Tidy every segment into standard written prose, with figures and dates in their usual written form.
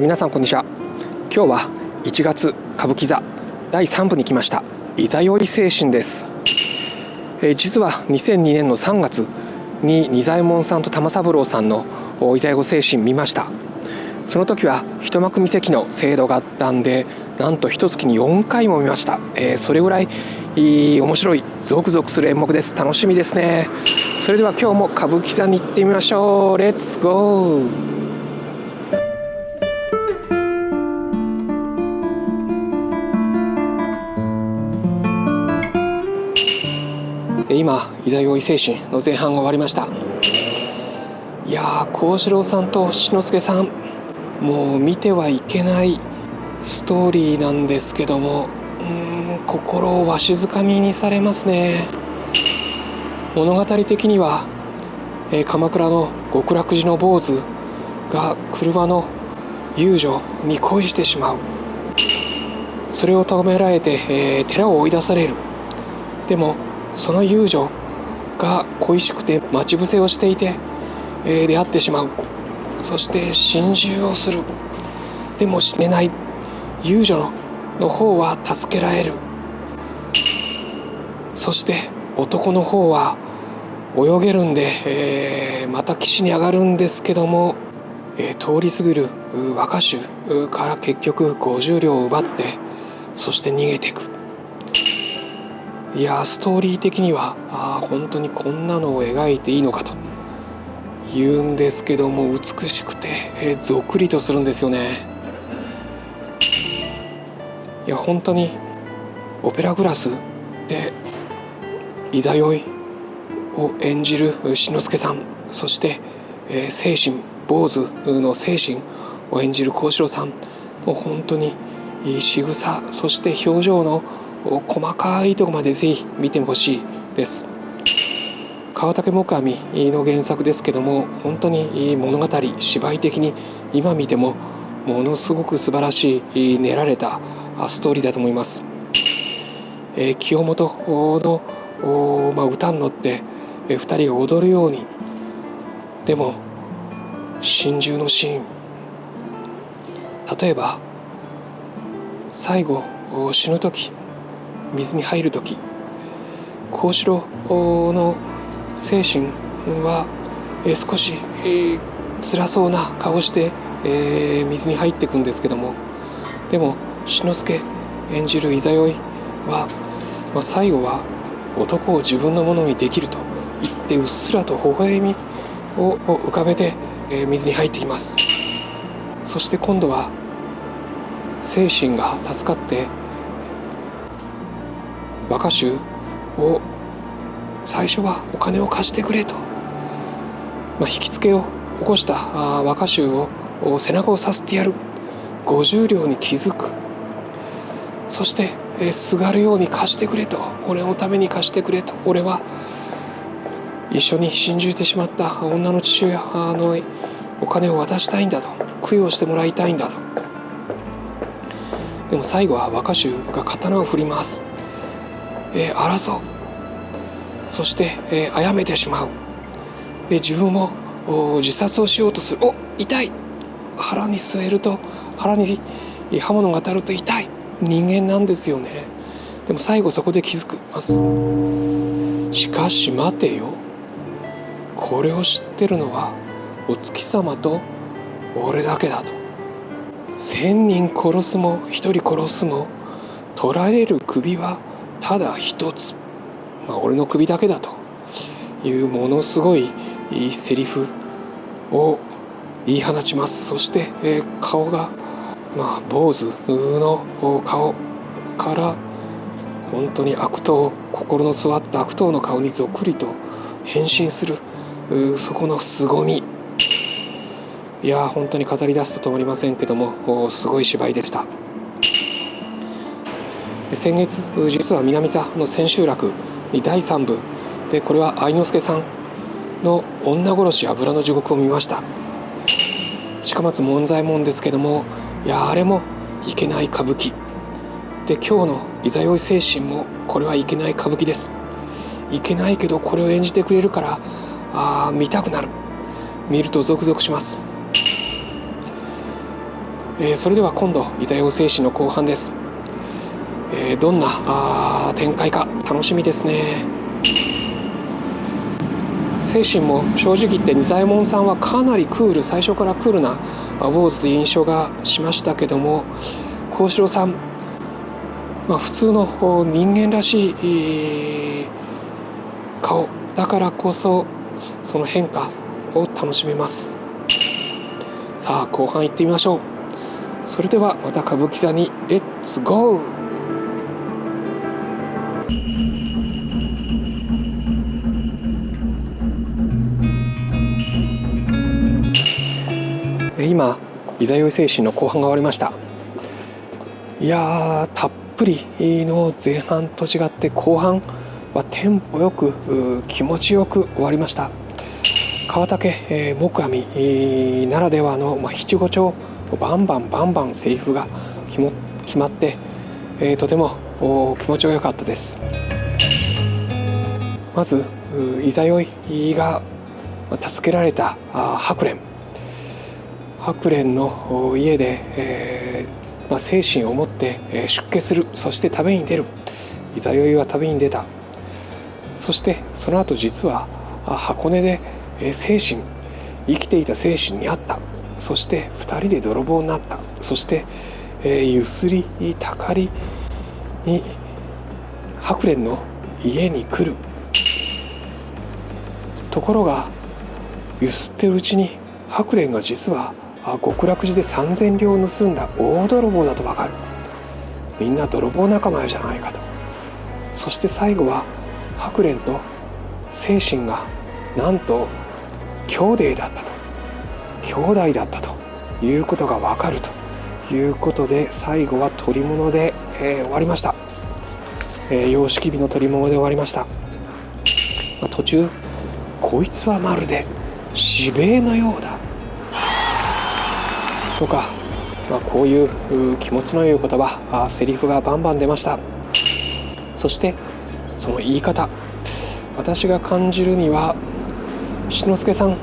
皆さんこんにちは。今日は1月歌舞伎座第3部に来ました。いざよい精神です。実は2002年の3月に仁左衛門さんと玉三郎さんのいざよい精神見ました。その時は一幕見席の制度があったんで、なんと一月に4回も見ました。それぐらい面白いゾクゾクする演目です。楽しみですね。それでは今日も歌舞伎座に行ってみましょう。レッツゴー。今、いざよい精神の前半が終わりました。いやー、幸四郎さんと志の輔さん、もう見てはいけないストーリーなんですけども、心をわしづかみにされますね。物語的には、鎌倉の極楽寺の坊主が車の遊女に恋してしまう。それを咎められて、寺を追い出される。でもその遊女が恋しくて待ち伏せをしていて、出会ってしまう。そして心中をする。でも死ねない。遊女の方は助けられる。そして男の方は泳げるんで、また岸に上がるんですけども、通り過ぎる若衆から結局50両を奪って、そして逃げていく。いや、ストーリー的には本当にこんなのを描いていいのかと言うんですけども、美しくて、ぞくりとするんですよね。いや、本当にオペラグラスでいざよいを演じる志の輔さん、そして、精神坊主の精神を演じる幸四郎さんの本当に仕草、そして表情の細かいところまでぜひ見てほしいです。川竹黙阿弥の原作ですけども、本当に物語芝居的に今見てもものすごく素晴らしい練られたストーリーだと思います。清元の、歌に乗って2人が踊るように、でも心中のシーン、例えば最後死ぬ時、水に入る時、幸四郎の精神は少し辛そうな顔して水に入っていくんですけども、でも志の輔演じるいざよいは、最後は男を自分のものにできると言ってうっすらと微笑みを浮かべて水に入ってきます。そして今度は精神が助かって若衆を最初はお金を貸してくれと、引きつけを起こした若衆を背中をさせてやる。50両に気づく。そしてすがるように貸してくれと、俺のために貸してくれと、俺は一緒に心中してしまった女の父親のお金を渡したいんだと、供養してもらいたいんだと。でも最後は若衆が刀を振ります。争う。そして、殺めてしまう。で自分も自殺をしようとする。痛い。腹に据えると、腹に刃物が当たると痛い。人間なんですよね。でも最後そこで気づきます。しかし待てよ、これを知ってるのはお月様と俺だけだと。1000人殺すも1人殺すも取られる首はただ一つ、俺の首だけだというものすごいいいセリフを言い放ちます。そして、顔が、坊主の顔から本当に悪党、心の据わった悪党の顔にぞっくりと変身する、そこの凄み。いや、本当に語り出すと止まりませんけども、すごい芝居でした。先月、実は南座の千秋楽に第3部で、これは愛之助さんの女殺し油の地獄を見ました。近松門左衛門ですけども、いや、あれもいけない歌舞伎で、今日のいざよい精神もこれはいけない歌舞伎です。いけないけどこれを演じてくれるから見たくなる。見るとゾクゾクします。それでは今度いざよい精神の後半です。どんな展開か楽しみですね。精神も正直言って仁左衛門さんはかなりクール、最初からクールな坊主という印象がしましたけども、幸四郎さん、普通の人間らしい顔だからこそその変化を楽しめます。さあ後半行ってみましょう。それではまた歌舞伎座にレッツゴー。今いざよい精神の後半が終わりました。いやー、たっぷりの前半と違って後半はテンポよく気持ちよく終わりました。川竹黙阿弥ならではの七五調、バンバンセリフが決まって、とても気持ちよかったです。まずいざよいが助けられた白蓮の家で、精神を持って出家する、そして旅に出る。いざよいは旅に出た。そしてその後実は箱根で生きていた精神に会った。そして2人で泥棒になった。そしてゆすりたかりに白蓮の家に来る。ところがゆすってるうちに白蓮が実は極楽寺で3000両を盗んだ大泥棒だと分かる。みんな泥棒仲間じゃないかと。そして最後は白蓮と精神がなんと兄弟だったということが分かるということで、最後は捕物で、終わりました。様式美の捕物で終わりました。途中こいつはまるで死兵衛のようだとか、こういう気持ちの良い言葉、セリフがバンバン出ました。そしてその言い方、私が感じるには志の輔さん、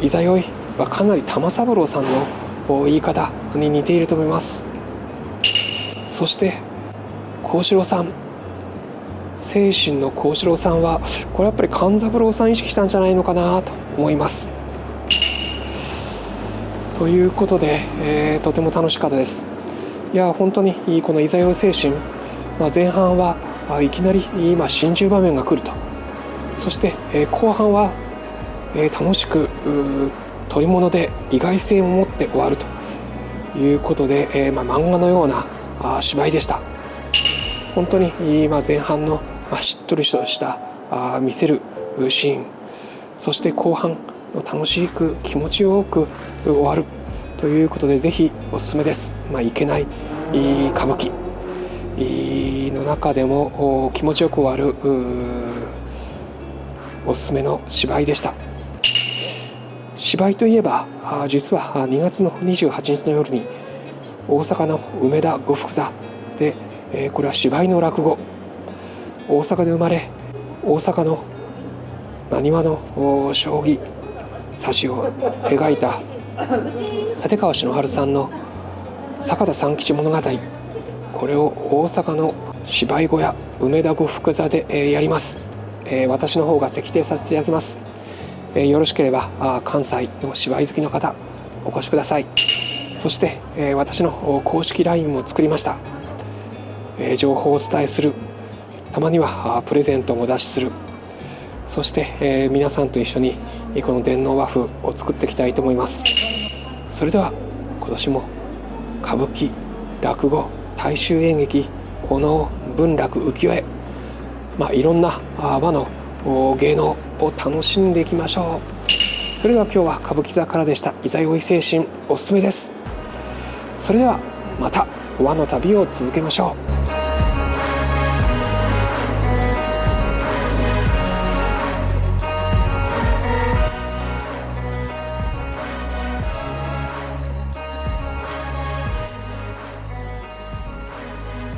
いざよいはかなり玉三郎さんの言い方に似ていると思います。そして幸四郎さん、精神の幸四郎さんはこれやっぱり勘三郎さん意識したんじゃないのかなと思います。ということで、とても楽しかったです。いや本当にこのいざよい精神、前半はいきなり今心中場面が来ると。そして、後半は、楽しく捕物で意外性を持って終わるということで、漫画のような芝居でした。本当に前半のしっとりとした見せるシーン、そして後半楽しく気持ちよく終わるということで、ぜひおすすめです。いけない歌舞伎の中でも気持ちよく終わるおすすめの芝居でした。芝居といえば実は2月の28日の夜に大阪の梅田呉服座で、これは芝居の落語、大阪で生まれ大阪の浪速の将棋指しを描いた立川志の治さんの坂田三吉物語、これを大阪の芝居小屋梅田呉服座でやります。私の方が席亭させていただきます。よろしければ関西の芝居好きの方お越しください。そして、私の公式 LINE も作りました。情報をお伝えする、たまにはプレゼントもお出しする、そして、皆さんと一緒にこの電脳和風を作っていきたいと思います。それでは今年も歌舞伎、落語、大衆演劇、お能、文楽、浮世絵、いろんな和の芸能を楽しんでいきましょう。それでは今日は歌舞伎座からでした。いざよい精神おすすめです。それではまた和の旅を続けましょう。